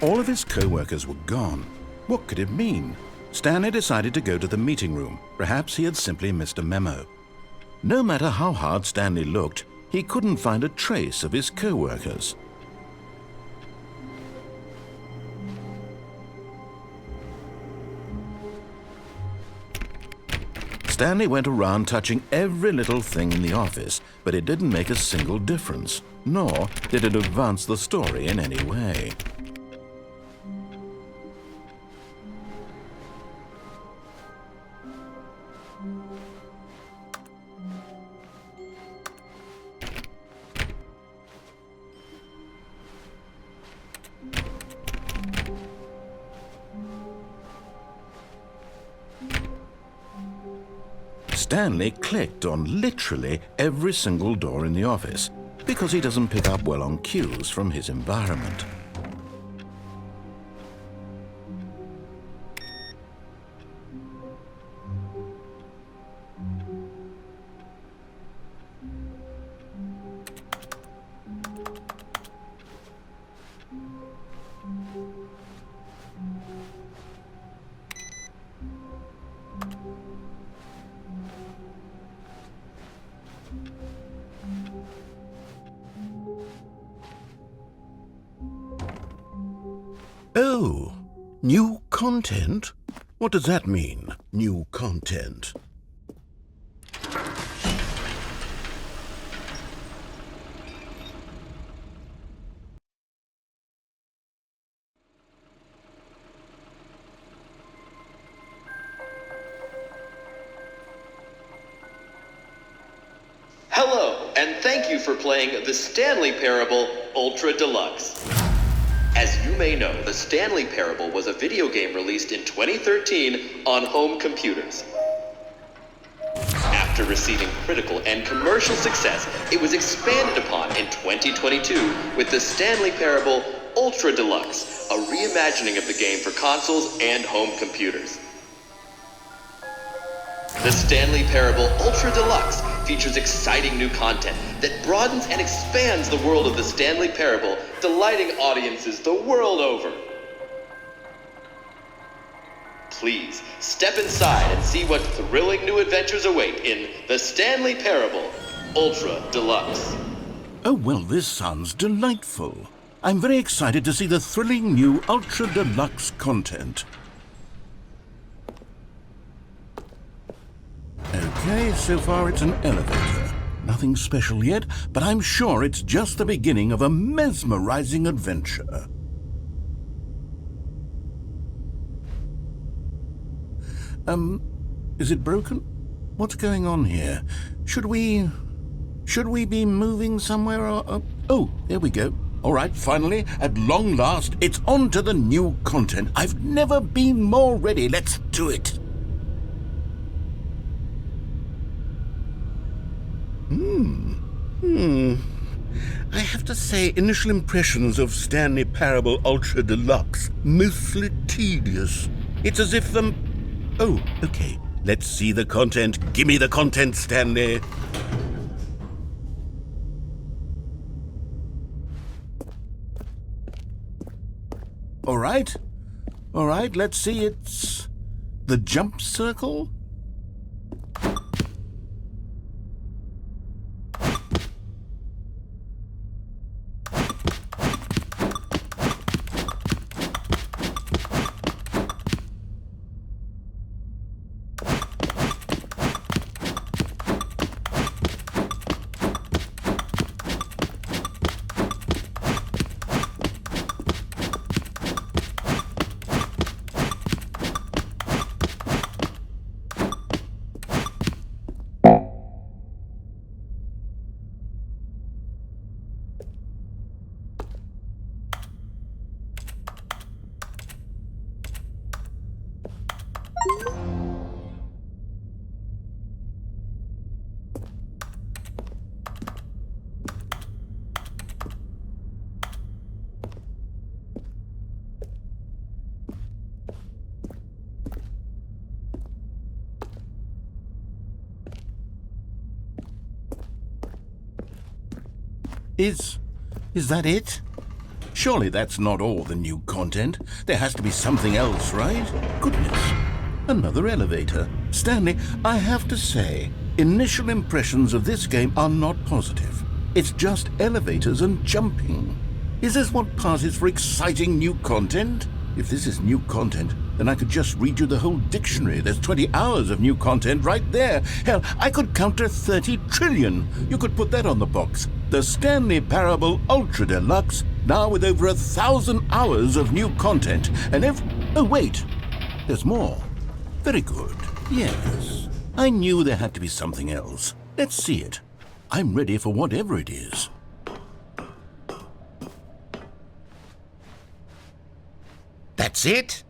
All of his co-workers were gone. What could it mean? Stanley decided to go to the meeting room. Perhaps he had simply missed a memo. No matter how hard Stanley looked, he couldn't find a trace of his co-workers. Stanley went around touching every little thing in the office, but it didn't make a single difference, nor did it advance the story in any way. Stanley clicked on literally every single door in the office because he doesn't pick up well on cues from his environment. Oh, new content? What does that mean, new content? Hello, and thank you for playing the Stanley Parable Ultra Deluxe. As you may know, the Stanley Parable was a video game released in 2013 on home computers. After receiving critical and commercial success, it was expanded upon in 2022 with the Stanley Parable Ultra Deluxe, a reimagining of the game for consoles and home computers. The Stanley Parable Ultra Deluxe features exciting new content that broadens and expands the world of the Stanley Parable, delighting audiences the world over. Please, step inside and see what thrilling new adventures await in the Stanley Parable Ultra Deluxe. Oh, well, this sounds delightful. I'm very excited to see the thrilling new Ultra Deluxe content. Okay, so far it's an elevator. Nothing special yet, but I'm sure it's just the beginning of a mesmerizing adventure. Is it broken? What's going on here? Should we be moving somewhere or... Oh, there we go. All right, finally, at long last, it's on to the new content. I've never been more ready. Let's do it. I have to say, initial impressions of Stanley Parable Ultra Deluxe, mostly tedious. It's as if the... Oh, okay. Let's see the content. Gimme the content, Stanley. All right, let's see. It's the jump circle. Is that it? Surely that's not all the new content. There has to be something else, right? Goodness. Another elevator. Stanley, I have to say, initial impressions of this game are not positive. It's just elevators and jumping. Is this what passes for exciting new content? If this is new content, then I could just read you the whole dictionary. There's 20 hours of new content right there. Hell, I could count to 30 trillion. You could put that on the box. The Stanley Parable Ultra Deluxe, now with over 1,000 hours of new content. And oh, wait. There's more. Very good. Yes. I knew there had to be something else. Let's see it. I'm ready for whatever it is. That's it?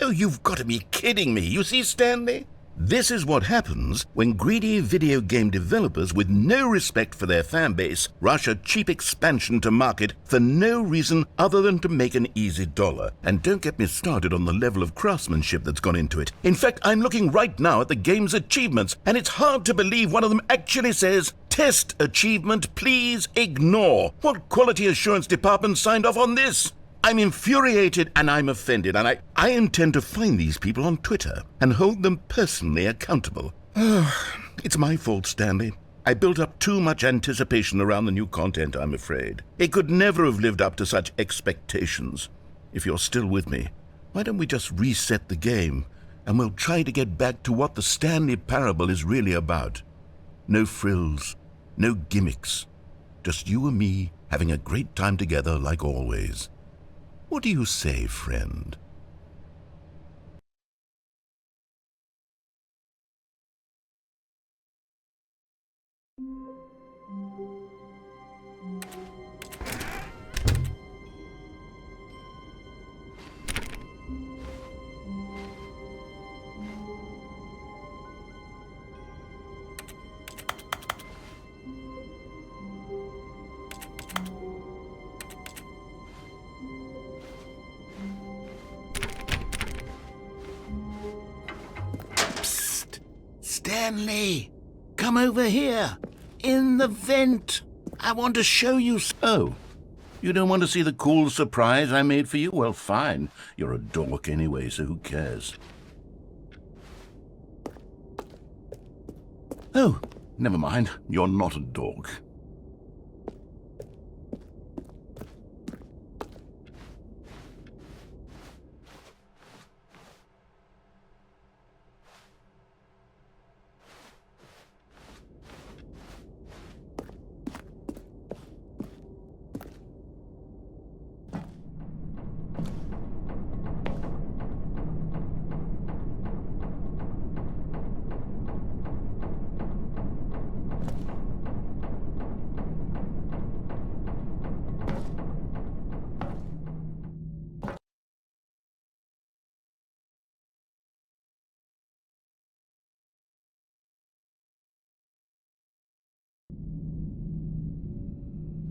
Oh, you've got to be kidding me. You see, Stanley? This is what happens when greedy video game developers with no respect for their fan base rush a cheap expansion to market for no reason other than to make an easy dollar. And don't get me started on the level of craftsmanship that's gone into it. In fact, I'm looking right now at the game's achievements, and it's hard to believe one of them actually says, "Test achievement, please ignore." What quality assurance department signed off on this? I'm infuriated and I'm offended, and I intend to find these people on Twitter and hold them personally accountable. It's my fault, Stanley. I built up too much anticipation around the new content, I'm afraid. It could never have lived up to such expectations. If you're still with me, why don't we just reset the game and we'll try to get back to what the Stanley Parable is really about. No frills, no gimmicks. Just you and me having a great time together like always. What do you say, friend? Stanley, come over here. In the vent. I want to show you. Oh, you don't want to see the cool surprise I made for you? Well, fine. You're a dork anyway, so who cares? Oh, never mind. You're not a dork.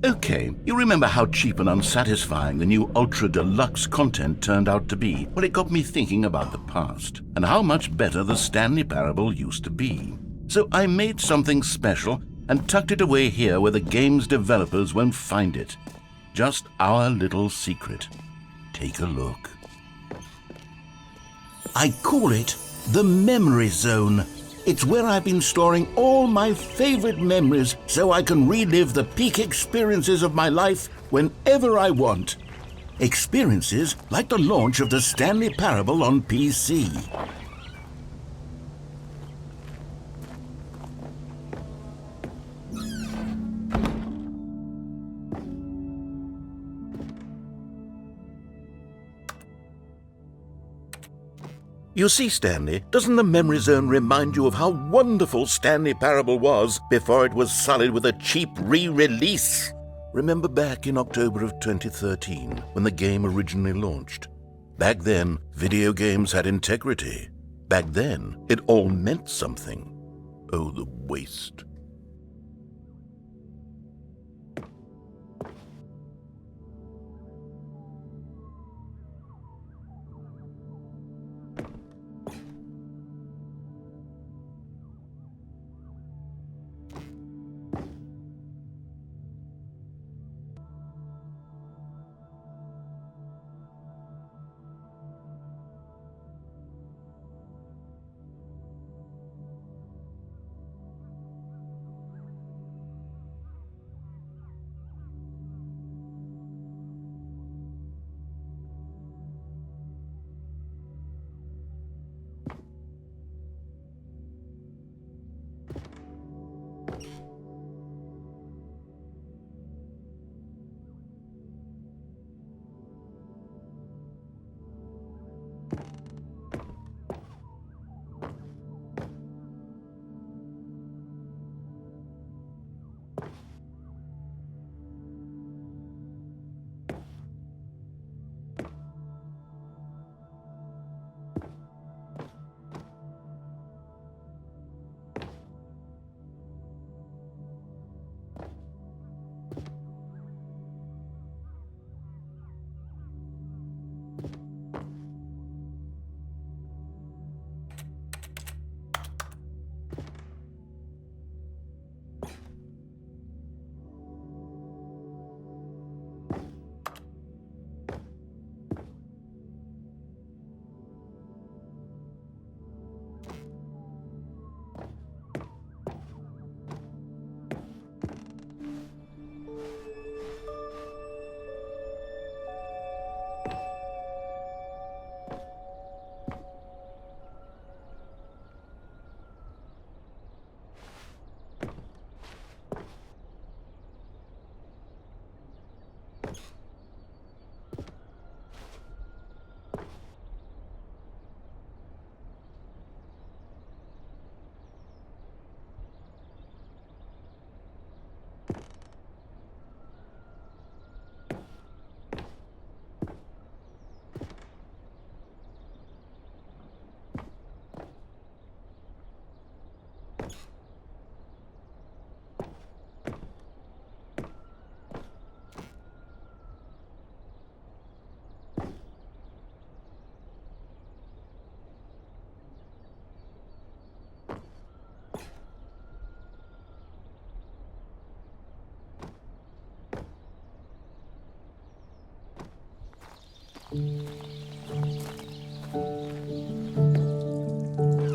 Okay, you remember how cheap and unsatisfying the new Ultra Deluxe content turned out to be? Well, it got me thinking about the past, and how much better the Stanley Parable used to be. So I made something special and tucked it away here where the game's developers won't find it. Just our little secret. Take a look. I call it the Memory Zone. It's where I've been storing all my favorite memories so I can relive the peak experiences of my life whenever I want. Experiences like the launch of the Stanley Parable on PC. You see, Stanley, doesn't the Memory Zone remind you of how wonderful Stanley Parable was before it was sullied with a cheap re-release? Remember back in October of 2013, when the game originally launched? Back then, video games had integrity. Back then, it all meant something. Oh, the waste.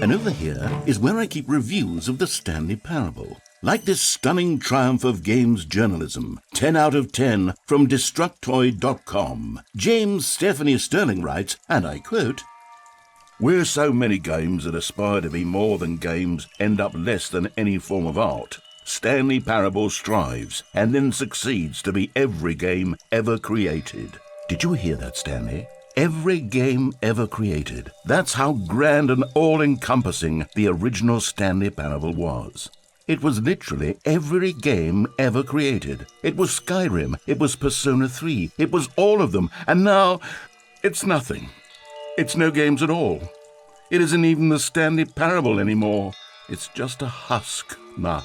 And over here is where I keep reviews of the Stanley Parable. Like this stunning triumph of games journalism, 10 out of 10 from Destructoid.com. James Stephanie Sterling writes, and I quote, "Where so many games that aspire to be more than games end up less than any form of art, Stanley Parable strives and then succeeds to be every game ever created." Did you hear that, Stanley? Every game ever created. That's how grand and all-encompassing the original Stanley Parable was. It was literally every game ever created. It was Skyrim, it was Persona 3, it was all of them, and now it's nothing. It's no games at all. It isn't even the Stanley Parable anymore. It's just a husk now.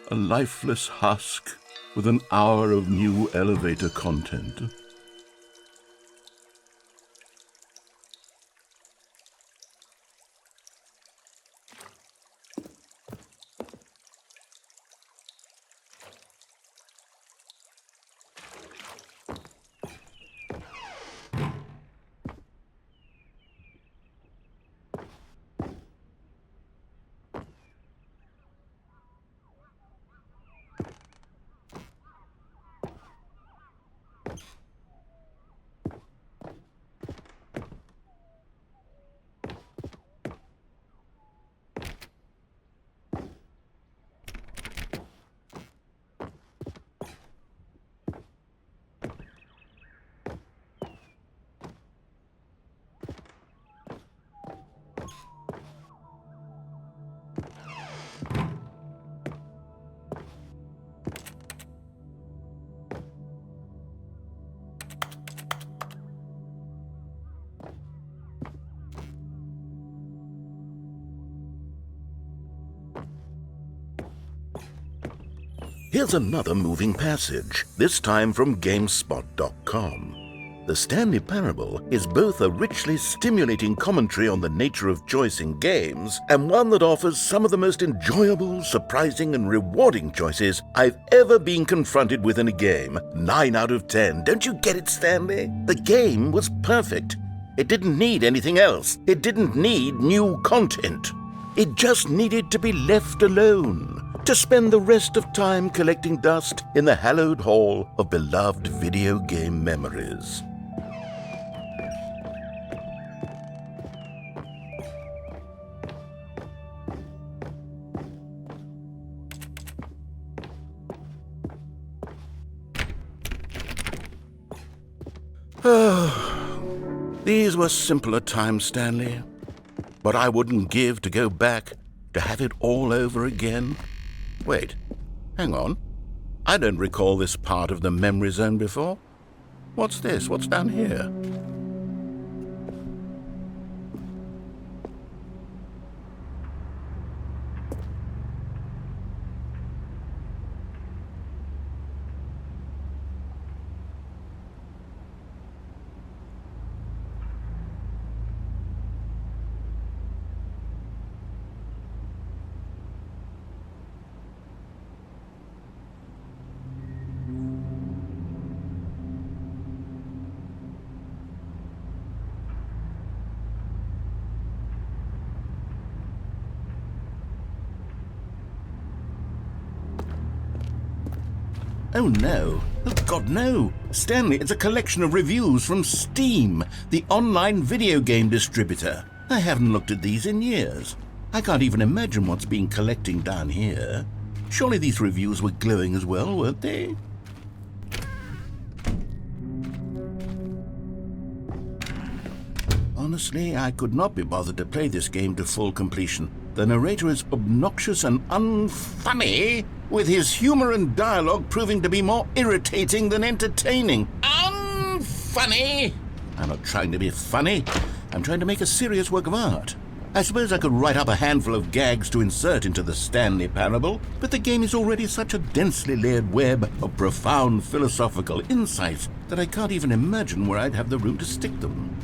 A lifeless husk with an hour of new elevator content. Here's another moving passage, this time from GameSpot.com. The Stanley Parable is both a richly stimulating commentary on the nature of choice in games and one that offers some of the most enjoyable, surprising, and rewarding choices I've ever been confronted with in a game. 9 out of 10. Don't you get it, Stanley? The game was perfect. It didn't need anything else. It didn't need new content. It just needed to be left alone, to spend the rest of time collecting dust in the hallowed hall of beloved video game memories. These were simpler times, Stanley, but I wouldn't give to go back to have it all over again. Wait, hang on. I don't recall this part of the memory zone before. What's this? What's down here? Oh no. Oh God, no. Stanley, it's a collection of reviews from Steam, the online video game distributor. I haven't looked at these in years. I can't even imagine what's been collecting down here. Surely these reviews were glowing as well, weren't they? Honestly, I could not be bothered to play this game to full completion. The narrator is obnoxious and unfunny, with his humor and dialogue proving to be more irritating than entertaining. Unfunny! I'm not trying to be funny. I'm trying to make a serious work of art. I suppose I could write up a handful of gags to insert into the Stanley Parable, but the game is already such a densely layered web of profound philosophical insights that I can't even imagine where I'd have the room to stick them.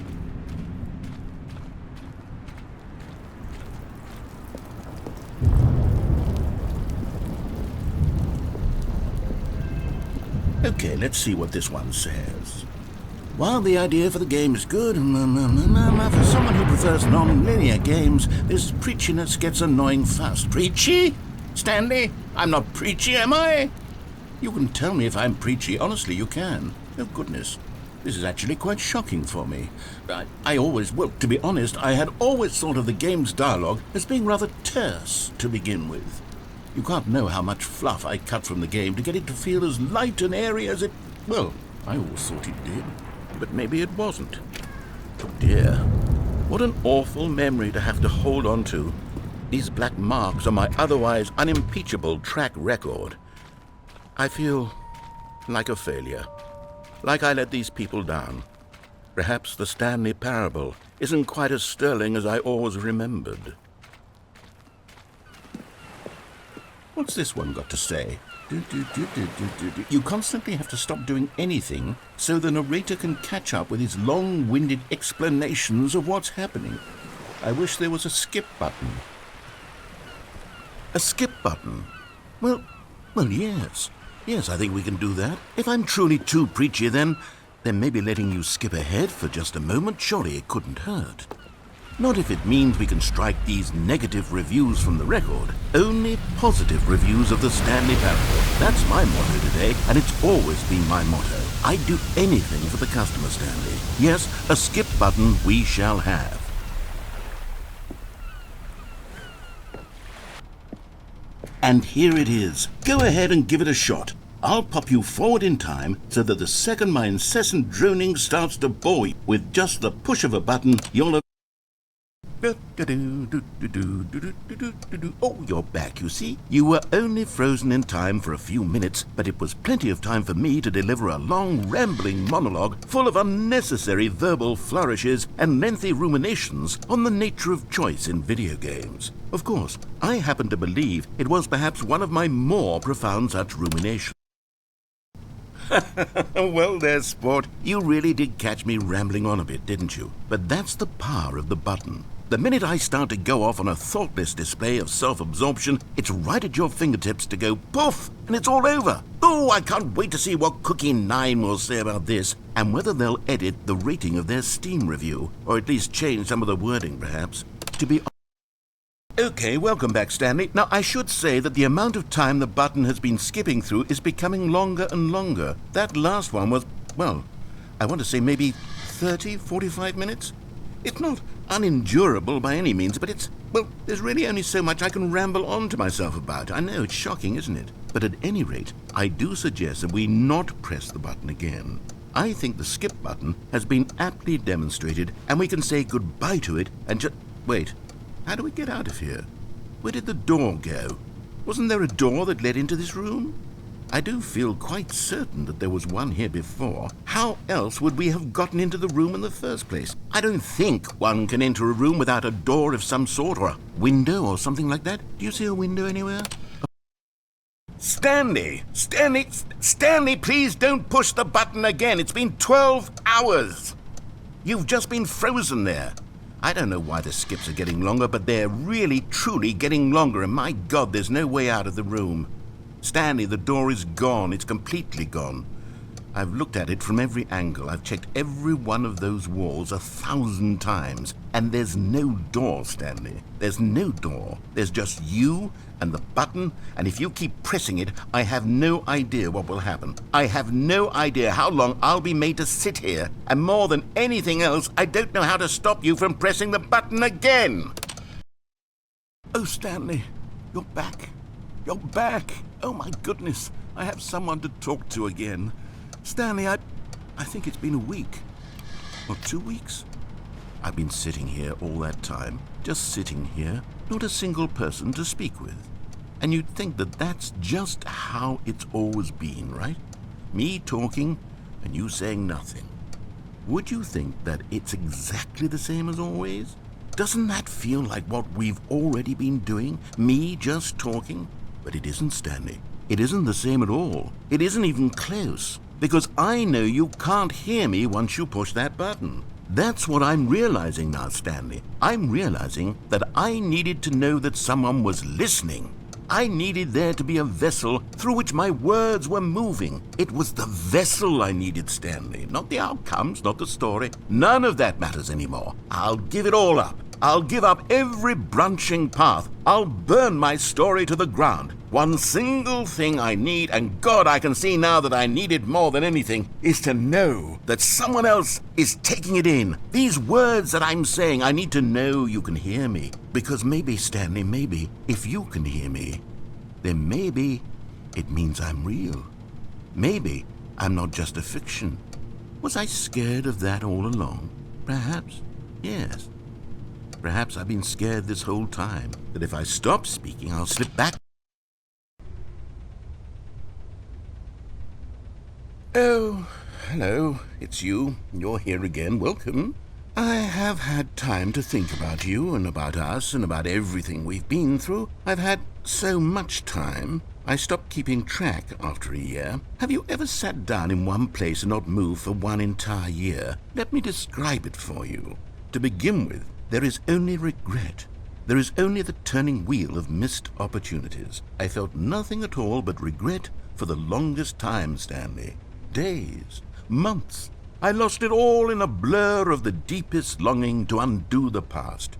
Okay, let's see what this one says. While the idea for the game is good, for someone who prefers non-linear games, this preachiness gets annoying fast. Preachy? Stanley? I'm not preachy, am I? You can tell me if I'm preachy. Honestly, you can. Oh, goodness. This is actually quite shocking for me. Well, to be honest, I had always thought of the game's dialogue as being rather terse to begin with. You can't know how much fluff I cut from the game to get it to feel as light and airy as it... Well, I always thought it did, but maybe it wasn't. Oh dear, what an awful memory to have to hold on to. These black marks on my otherwise unimpeachable track record. I feel like a failure, like I let these people down. Perhaps the Stanley Parable isn't quite as sterling as I always remembered. What's this one got to say? You constantly have to stop doing anything so the narrator can catch up with his long-winded explanations of what's happening. I wish there was a skip button. A skip button? Well, yes. Yes, I think we can do that. If I'm truly too preachy, then maybe letting you skip ahead for just a moment, surely it couldn't hurt. Not if it means we can strike these negative reviews from the record. Only positive reviews of the Stanley Parable. That's my motto today, and it's always been my motto. I'd do anything for the customer, Stanley. Yes, a skip button we shall have. And here it is. Go ahead and give it a shot. I'll pop you forward in time so that the second my incessant droning starts to bore you with just the push of a button, you'll have... Oh, you're back, you see. You were only frozen in time for a few minutes, but it was plenty of time for me to deliver a long, rambling monologue full of unnecessary verbal flourishes and lengthy ruminations on the nature of choice in video games. Of course, I happen to believe it was perhaps one of my more profound such ruminations. Well there, sport. You really did catch me rambling on a bit, didn't you? But that's the power of the button. The minute I start to go off on a thoughtless display of self-absorption, it's right at your fingertips to go poof, and it's all over. Oh, I can't wait to see what Cookie 9 will say about this, and whether they'll edit the rating of their Steam review, or at least change some of the wording, perhaps. To be Okay, welcome back, Stanley. Now, I should say that the amount of time the button has been skipping through is becoming longer and longer. That last one was, well, I want to say maybe 30, 45 minutes? It's not unendurable by any means, but there's really only so much I can ramble on to myself about. I know, it's shocking, isn't it? But at any rate, I do suggest that we not press the button again. I think the skip button has been aptly demonstrated, and we can say goodbye to it and just... Wait, how do we get out of here? Where did the door go? Wasn't there a door that led into this room? I do feel quite certain that there was one here before. How else would we have gotten into the room in the first place? I don't think one can enter a room without a door of some sort, or a window or something like that. Do you see a window anywhere? Stanley, please don't push the button again. It's been 12 hours. You've just been frozen there. I don't know why the skips are getting longer, but they're really, truly getting longer, and my God, there's no way out of the room. Stanley, the door is gone. It's completely gone. I've looked at it from every angle. I've checked every one of those walls 1,000 times. And there's no door, Stanley. There's no door. There's just you and the button, and if you keep pressing it, I have no idea what will happen. I have no idea how long I'll be made to sit here. And more than anything else, I don't know how to stop you from pressing the button again. Oh, Stanley, you're back. You're back. Oh, my goodness. I have someone to talk to again. Stanley, I think it's been a week. Or 2 weeks. I've been sitting here all that time. Just sitting here. Not a single person to speak with. And you'd think that that's just how it's always been, right? Me talking and you saying nothing. Would you think that it's exactly the same as always? Doesn't that feel like what we've already been doing? Me just talking? But it isn't, Stanley. It isn't the same at all. It isn't even close. Because I know you can't hear me once you push that button. That's what I'm realizing now, Stanley. I'm realizing that I needed to know that someone was listening. I needed there to be a vessel through which my words were moving. It was the vessel I needed, Stanley. Not the outcomes, not the story. None of that matters anymore. I'll give it all up. I'll give up every branching path. I'll burn my story to the ground. One single thing I need, and God, I can see now that I need it more than anything, is to know that someone else is taking it in. These words that I'm saying, I need to know you can hear me. Because maybe, Stanley, maybe, if you can hear me, then maybe it means I'm real. Maybe I'm not just a fiction. Was I scared of that all along? Perhaps, yes. Perhaps I've been scared this whole time, that if I stop speaking, I'll slip back. Oh, hello, it's you. You're here again. Welcome. I have had time to think about you and about us and about everything we've been through. I've had so much time. I stopped keeping track after a year. Have you ever sat down in one place and not moved for one entire year? Let me describe it for you. To begin with, there is only regret. There is only the turning wheel of missed opportunities. I felt nothing at all but regret for the longest time, Stanley. Days, months. I lost it all in a blur of the deepest longing to undo the past.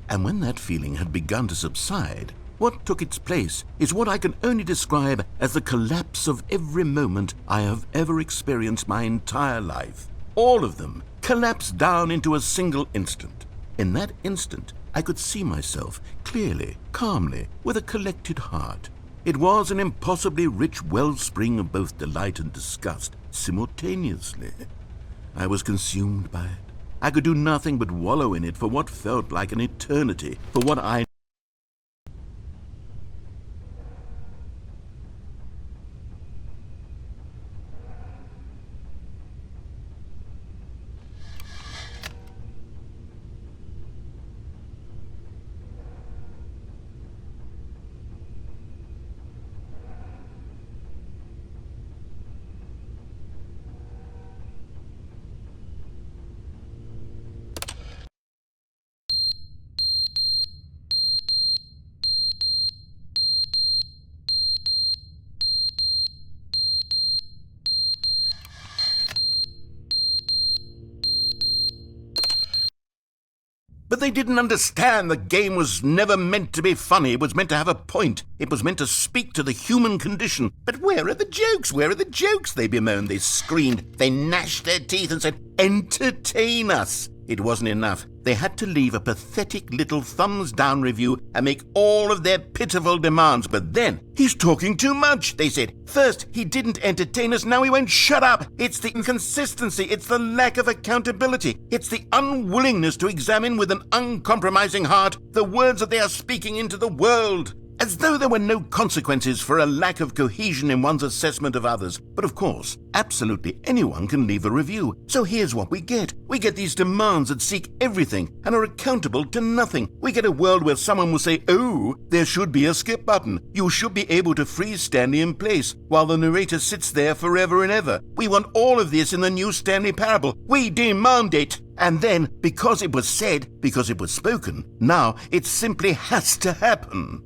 And when that feeling had begun to subside, what took its place is what I can only describe as the collapse of every moment I have ever experienced my entire life. All of them collapsed down into a single instant. In that instant, I could see myself clearly, calmly, with a collected heart. It was an impossibly rich wellspring of both delight and disgust simultaneously. I was consumed by it. I could do nothing but wallow in it for what felt like an eternity, for what I But they didn't understand the game was never meant to be funny. It was meant to have a point. It was meant to speak to the human condition. But where are the jokes? Where are the jokes? They bemoaned, they screamed, they gnashed their teeth and said, "Entertain us." It wasn't enough. They had to leave a pathetic little thumbs-down review and make all of their pitiful demands. But then, "He's talking too much," they said. First, he didn't entertain us, now he won't shut up. It's the inconsistency, it's the lack of accountability, it's the unwillingness to examine with an uncompromising heart the words that they are speaking into the world. As though there were no consequences for a lack of cohesion in one's assessment of others. But of course, absolutely anyone can leave a review. So here's what we get. We get these demands that seek everything and are accountable to nothing. We get a world where someone will say, "Oh, there should be a skip button. You should be able to freeze Stanley in place," while the narrator sits there forever and ever. We want all of this in the new Stanley Parable. We demand it. And then, because it was said, because it was spoken, now it simply has to happen.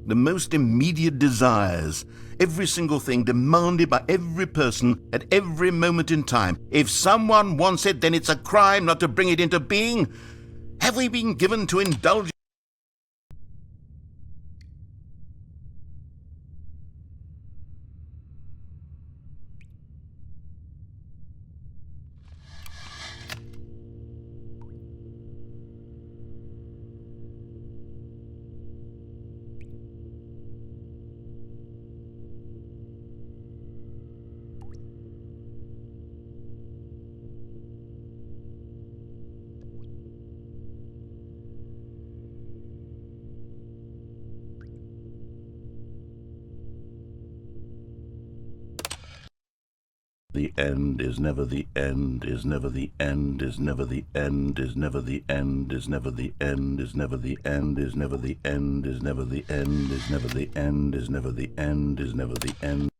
The most immediate desires, every single thing demanded by every person at every moment in time. If someone wants it, then it's a crime not to bring it into being. Have we been given to indulge? The end is never the end, is never the end, is never the end, is never the end, is never the end, is never the end, is never the end, is never the end, is never the end, is never the end, is never the end.